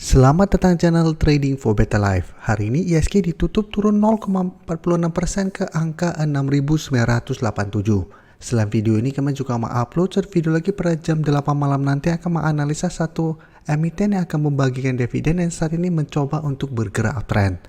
Selamat datang channel Trading for Better Life. Hari ini ISG ditutup turun 0,46% ke angka 6.987. Selain video ini, kami juga mengupload video lagi pada jam 8 malam nanti akan menganalisa satu emiten yang akan membagikan dividen yang saat ini mencoba untuk bergerak uptrend.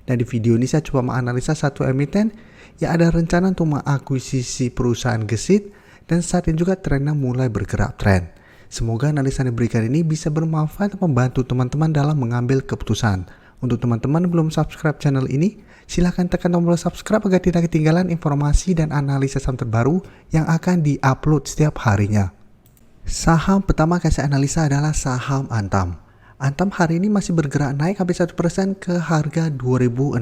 Dan di video ini saya coba menganalisa satu emiten yang ada rencana untuk mengakuisisi perusahaan gesit dan saat ini juga trennya mulai bergerak uptrend. Semoga analisa yang diberikan ini bisa bermanfaat dan membantu teman-teman dalam mengambil keputusan. Untuk teman-teman yang belum subscribe channel ini, silahkan tekan tombol subscribe agar tidak ketinggalan informasi dan analisa saham terbaru yang akan di-upload setiap harinya. Saham pertama yang saya analisa adalah saham Antam. Antam hari ini masih bergerak naik hampir 1% ke harga 2060.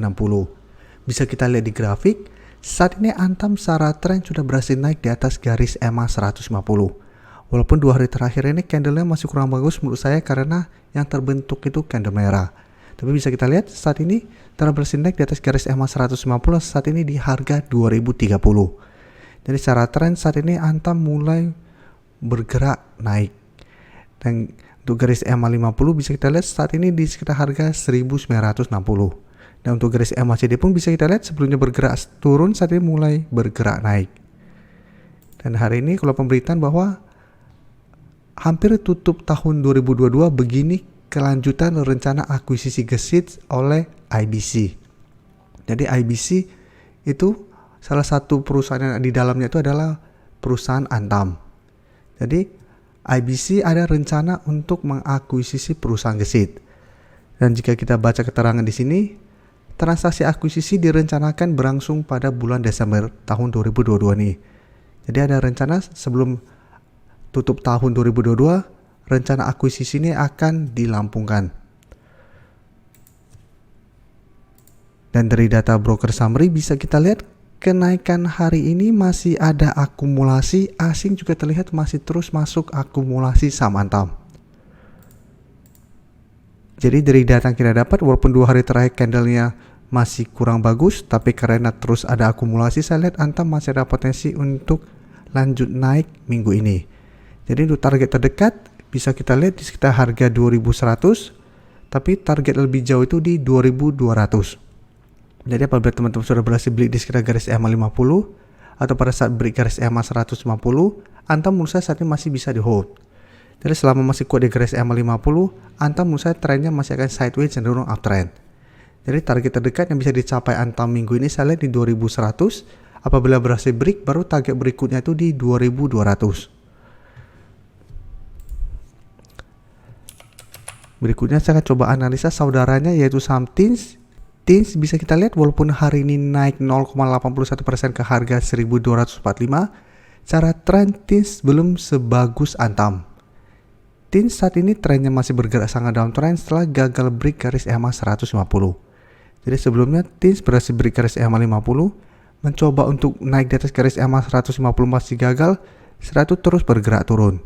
Bisa kita lihat di grafik, saat ini Antam secara tren sudah berhasil naik di atas garis EMA 150. Walaupun 2 hari terakhir ini candlenya masih kurang bagus menurut saya karena yang terbentuk itu candle merah. Tapi bisa kita lihat saat ini telah berhasil naik di atas garis EMA 150 saat ini di harga 2030. Jadi secara tren saat ini Antam mulai bergerak naik. Dan untuk garis EMA 50 bisa kita lihat saat ini di sekitar harga 1960. Dan untuk garis EMA CD pun bisa kita lihat sebelumnya bergerak turun saat ini mulai bergerak naik. Dan hari ini kalau pemberitaan bahwa hampir tutup tahun 2022 begini kelanjutan rencana akuisisi gesit oleh IBC. Jadi IBC itu salah satu perusahaan yang di dalamnya itu adalah perusahaan Antam. Jadi IBC ada rencana untuk mengakuisisi perusahaan gesit. Dan jika kita baca keterangan di sini, transaksi akuisisi direncanakan berlangsung pada bulan Desember tahun 2022 nih. Jadi ada rencana sebelum tutup tahun 2022, rencana akuisisi ini akan dilampungkan. Dan dari data broker summary bisa kita lihat kenaikan hari ini masih ada akumulasi, asing juga terlihat masih terus masuk akumulasi saham Antam. Jadi dari data yang kita dapat, walaupun 2 hari terakhir candlenya masih kurang bagus, tapi karena terus ada akumulasi, saya lihat Antam masih ada potensi untuk lanjut naik minggu ini. Jadi untuk target terdekat bisa kita lihat di sekitar harga 2100, tapi target lebih jauh itu di 2200. Jadi apabila teman-teman sudah berhasil beli di sekitar garis EMA 50 atau pada saat beli garis EMA 150, Antam menurut saya saat ini masih bisa di hold. Jadi selama masih kuat di garis EMA 50, Antam menurut saya trennya masih akan sideways cenderung uptrend. Jadi target terdekat yang bisa dicapai Antam minggu ini saya lihat di 2100. Apabila berhasil break, baru target berikutnya itu di 2200. Berikutnya saya akan coba analisa saudaranya yaitu saham TINS. TINS bisa kita lihat walaupun hari ini naik 0,81% ke harga 1245, secara tren TINS belum sebagus Antam. TINS saat ini trennya masih bergerak sangat downtrend setelah gagal break garis EMA 150. Jadi sebelumnya TINS berhasil break garis EMA 50, mencoba untuk naik di atas garis EMA 150 masih gagal, setelah itu terus bergerak turun.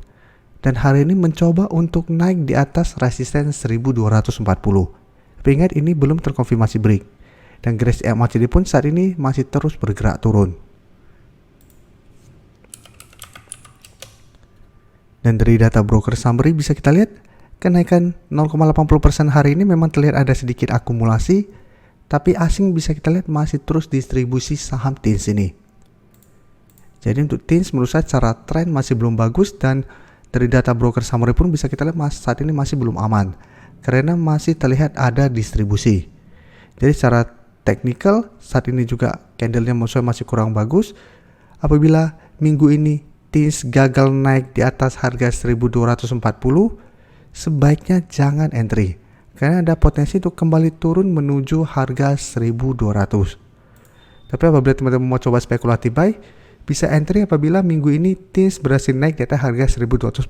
Dan hari ini mencoba untuk naik di atas resisten 1240. Tapi ingat ini belum terkonfirmasi break. Dan garis EMA CD pun saat ini masih terus bergerak turun. Dan dari data broker summary bisa kita lihat kenaikan 0,80% hari ini memang terlihat ada sedikit akumulasi, tapi asing bisa kita lihat masih terus distribusi saham TINS ini. Jadi untuk TINS menurut saya secara tren masih belum bagus dan dari data broker summary pun bisa kita lihat saat ini masih belum aman karena masih terlihat ada distribusi. Jadi secara teknikal saat ini juga candlenya masih kurang bagus. Apabila minggu ini TINS gagal naik di atas harga 1240, sebaiknya jangan entry karena ada potensi untuk kembali turun menuju harga 1200. Tapi apabila teman-teman mau coba spekulatif buy, bisa entry apabila minggu ini TINS berhasil naik di atas harga 1240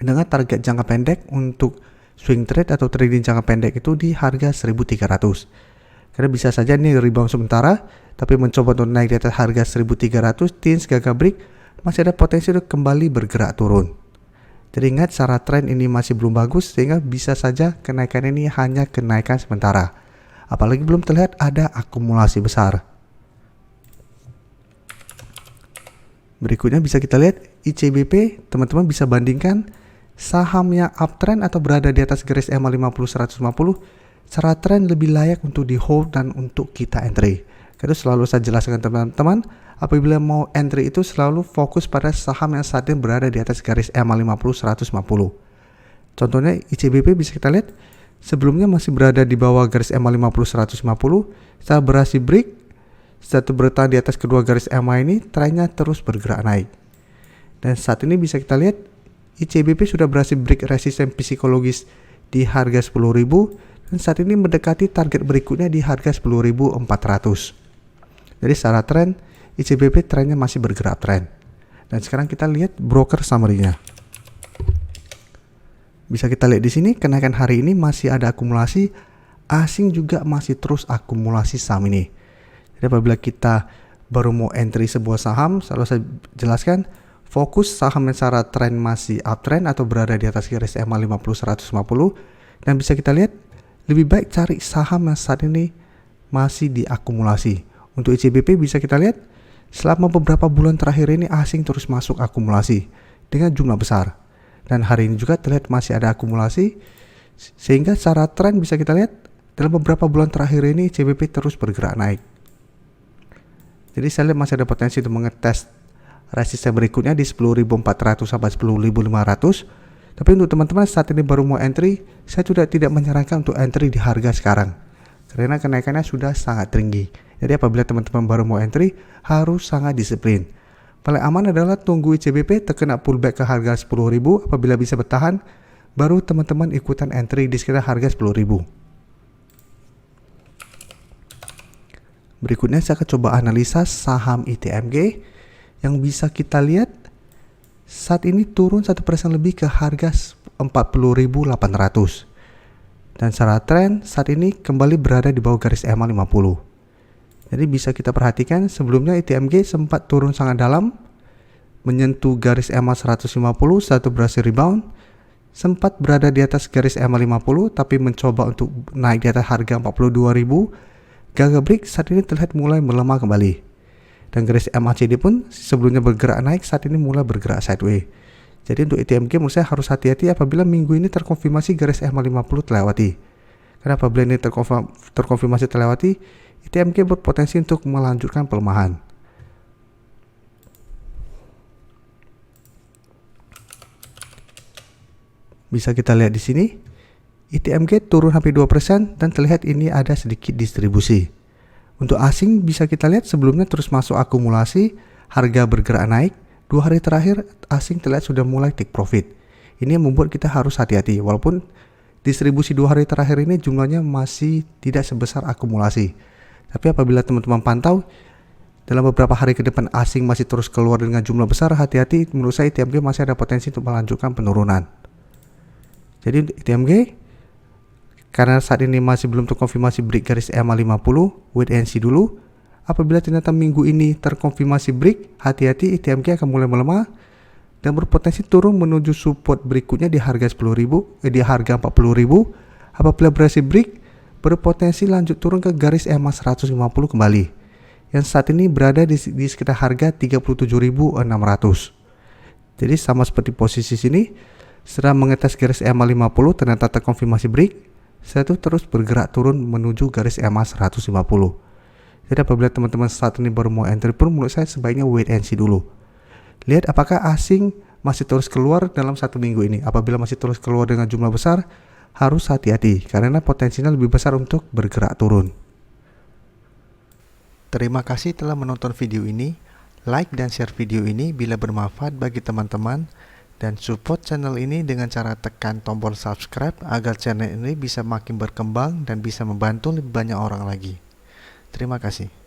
dengan target jangka pendek untuk swing trade atau trading jangka pendek itu di harga 1300. Karena bisa saja ini rebound sementara, tapi mencoba untuk naik di atas harga 1300, TINS gagal break, masih ada potensi untuk kembali bergerak turun. Jadi ingat secara tren ini masih belum bagus sehingga bisa saja kenaikan ini hanya kenaikan sementara. Apalagi belum terlihat ada akumulasi besar. Berikutnya bisa kita lihat ICBP, teman-teman bisa bandingkan saham yang uptrend atau berada di atas garis EMA 50-150 secara tren lebih layak untuk di hold dan untuk kita entry. Itu selalu saya jelaskan teman-teman, apabila mau entry itu selalu fokus pada saham yang saat ini berada di atas garis EMA 50-150. Contohnya ICBP bisa kita lihat sebelumnya masih berada di bawah garis EMA 50-150, setelah berhasil break, setelah bertahan di atas kedua garis EMA ini, trennya terus bergerak naik. Dan saat ini bisa kita lihat ICBP sudah berhasil break resisten psikologis di harga 10.000 dan saat ini mendekati target berikutnya di harga 10.400. Jadi secara tren ICBP trennya masih bergerak tren. Dan sekarang kita lihat broker summary-nya. Bisa kita lihat di sini kenaikan hari ini masih ada akumulasi, asing juga masih terus akumulasi saham ini. Jadi apabila kita baru mau entry sebuah saham, selalu saya jelaskan fokus saham yang secara tren masih uptrend atau berada di atas garis EMA 50-150, dan bisa kita lihat lebih baik cari saham yang saat ini masih diakumulasi. Untuk ICBP bisa kita lihat selama beberapa bulan terakhir ini asing terus masuk akumulasi dengan jumlah besar. Dan hari ini juga terlihat masih ada akumulasi, sehingga secara tren bisa kita lihat dalam beberapa bulan terakhir ini ICBP terus bergerak naik. Jadi saya lihat masih ada potensi untuk mengetes resisten berikutnya di 10.400 sampai 10.500. Tapi untuk teman-teman saat ini baru mau entry, saya sudah tidak menyarankan untuk entry di harga sekarang karena kenaikannya sudah sangat tinggi. Jadi apabila teman-teman baru mau entry harus sangat disiplin. Paling aman adalah tunggu ICBP terkena pullback ke harga 10.000, apabila bisa bertahan baru teman-teman ikutan entry di sekitar harga 10.000. Berikutnya saya akan coba analisa saham ITMG yang bisa kita lihat saat ini turun 1% lebih ke harga 40.800. Dan secara tren saat ini kembali berada di bawah garis EMA 50. Jadi bisa kita perhatikan sebelumnya ITMG sempat turun sangat dalam, menyentuh garis EMA 150, satu berhasil rebound, sempat berada di atas garis EMA 50 tapi mencoba untuk naik di atas harga 42.000, gagal break, saat ini terlihat mulai melemah kembali. Dan garis MACD pun sebelumnya bergerak naik, saat ini mulai bergerak sideways. Jadi untuk ITMG menurut saya harus hati-hati apabila minggu ini terkonfirmasi garis EMA 50 terlewati. Karena apabila ini terkonfirmasi terlewati, ITMG berpotensi untuk melanjutkan pelemahan. Bisa kita lihat di sini, ITMG turun hampir 2% dan terlihat ini ada sedikit distribusi. Untuk asing bisa kita lihat sebelumnya terus masuk akumulasi, harga bergerak naik. 2 hari terakhir asing terlihat sudah mulai take profit. Ini yang membuat kita harus hati-hati. Walaupun distribusi 2 hari terakhir ini jumlahnya masih tidak sebesar akumulasi. Tapi apabila teman-teman pantau dalam beberapa hari ke depan asing masih terus keluar dengan jumlah besar, hati-hati, menurut saya ITMG masih ada potensi untuk melanjutkan penurunan. Jadi untuk ITMG karena saat ini masih belum terkonfirmasi break garis EMA 50, wait and see dulu. Apabila ternyata minggu ini terkonfirmasi break, hati-hati ITMG akan mulai melemah dan berpotensi turun menuju support berikutnya di harga 10.000, di harga 40.000. Apabila berhasil break, berpotensi lanjut turun ke garis EMA 150 kembali, yang saat ini berada di sekitar harga 37.600. Jadi sama seperti posisi sini, setelah mengetes garis EMA 50 ternyata terkonfirmasi break, saya tuh terus bergerak turun menuju garis EMA 150. Jadi apabila teman-teman saat ini baru mau entry pun menurut saya sebaiknya wait and see dulu. Lihat apakah asing masih terus keluar dalam 1 minggu ini. Apabila masih terus keluar dengan jumlah besar, harus hati-hati karena potensinya lebih besar untuk bergerak turun. Terima kasih telah menonton video ini. Like dan share video ini bila bermanfaat bagi teman-teman. Dan support channel ini dengan cara tekan tombol subscribe agar channel ini bisa makin berkembang dan bisa membantu lebih banyak orang lagi. Terima kasih.